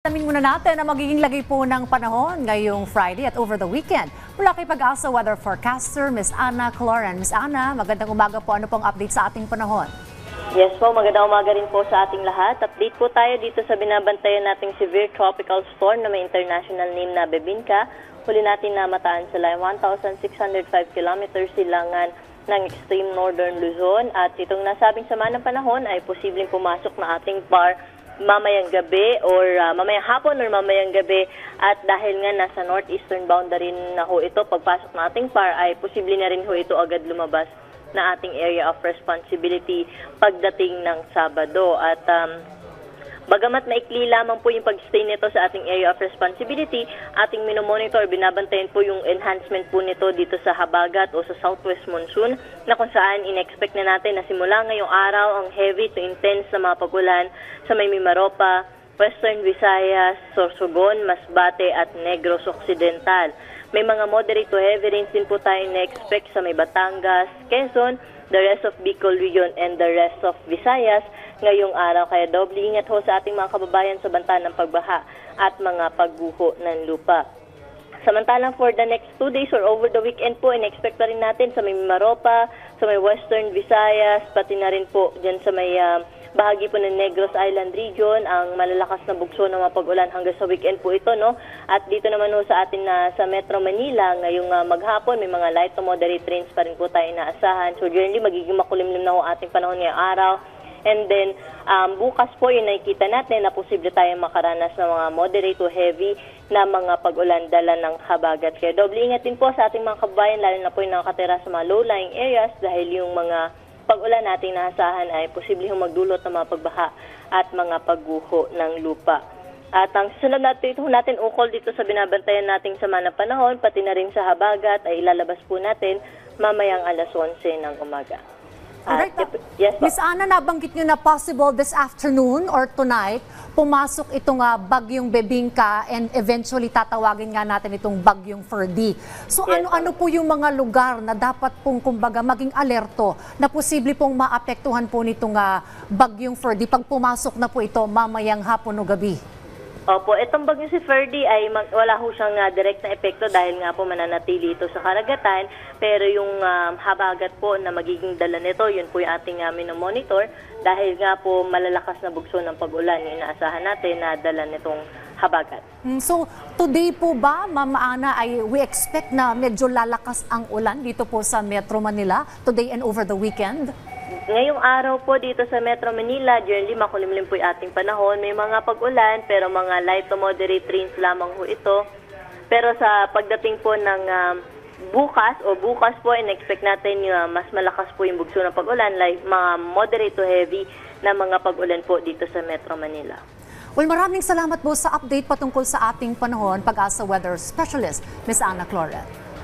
Alamin muna natin ang magiging lagay po ng panahon ngayong Friday at over the weekend. Mula kay Pag-asa Weather Forecaster, Ms. Ana Cloran. Ms. Ana, magandang umaga po. Ano pong update sa ating panahon? Yes po, magandang umaga rin po sa ating lahat. Update po tayo dito sa binabantayan nating severe tropical storm na may international name na Bebinca. Huli natin na mataan sa line 1,605 kilometers silangan ng extreme northern Luzon. At itong nasabing sama ng panahon ay posibleng pumasok na ating bar mamayang gabi or mamayang hapon or mamayang gabi, at dahil nga nasa northeastern boundary na ho ito, pagpasok ng ating PAR ay posible na rin ho ito agad lumabas na ating area of responsibility pagdating ng Sabado. At bagamat maikli lamang po yung pag-stay nito sa ating area of responsibility, ating minomonitor, binabantayan po yung enhancement po nito dito sa habagat o sa southwest monsoon, na kung saan in-expect na natin na simula ngayong araw ang heavy to intense na mga pag-ulan sa may Mimaropa, Western Visayas, Sorsogon, Masbate at Negros Occidental. May mga moderate to heavy rains din po tayo na-expect sa may Batangas, Quezon, the rest of Bicol region and the rest of Visayas ngayong araw. Kaya doble ingat ho sa ating mga kababayan sa banta ng pagbaha at mga pagguho ng lupa. Samantalang for the next 2 days or over the weekend po, in-expect na rin natin sa may Mimaropa, sa may Western Visayas, pati na rin po dyan sa may bahagi po ng Negros Island region, ang malalakas na bugso ng mga pag-ulan hanggang sa weekend po ito, no? At dito naman ho sa atin na sa Metro Manila, ngayong maghapon, may mga light to moderate rains pa rin po tayo inaasahan. So generally, magiging makulimlim na ho ating panahon ngayong araw. And then, bukas po yung nakikita natin na posible tayong makaranas ng mga moderate to heavy na mga pag-ulan dala ng habagat. Kaya doble ingat din po sa ating mga kabayan, lalo na po yung nakatira sa mga low-lying areas, dahil yung mga pag-ulan nating nahasahan ay posible hong magdulot ng mga pagbaha at mga pagguho ng lupa. At ang susunod natin ukol dito sa binabantayan nating sama ng panahon, pati na rin sa habagat, ay ilalabas po natin mamayang alas 11 ng umaga. Alright. Yes, Ms. Ana, nabanggit nyo na possible this afternoon or tonight, pumasok itong bagyong Bebinca and eventually tatawagin nga natin itong bagyong Ferdy. So yes, ano po yung mga lugar na dapat pong kumbaga maging alerto na posible pong maapektuhan po nitong bagyong Ferdy pag pumasok na po ito mamayang hapon o gabi? Opo, itong bagyo si Ferdy ay wala ho siyang direct na epekto dahil nga po mananatili ito sa karagatan, pero yung habagat po na magiging dala nito, yun po yung ating minomonitor, dahil nga po malalakas na bugso ng pag-ulan yung inaasahan natin na dala nitong habagat. So today po ba, Ma'am Ana, ay we expect na medyo lalakas ang ulan dito po sa Metro Manila today and over the weekend? Ngayong araw po dito sa Metro Manila, generally makulimlim po yung ating panahon. May mga pag-ulan pero mga light to moderate rains lamang ho ito. Pero sa pagdating po ng bukas po, in-expect natin yung mas malakas po yung bugso ng pag-ulan, like mga moderate to heavy na mga pag-ulan po dito sa Metro Manila. Well, maraming salamat po sa update patungkol sa ating panahon, Pag-asa Weather Specialist, Ms. Ana Cloran.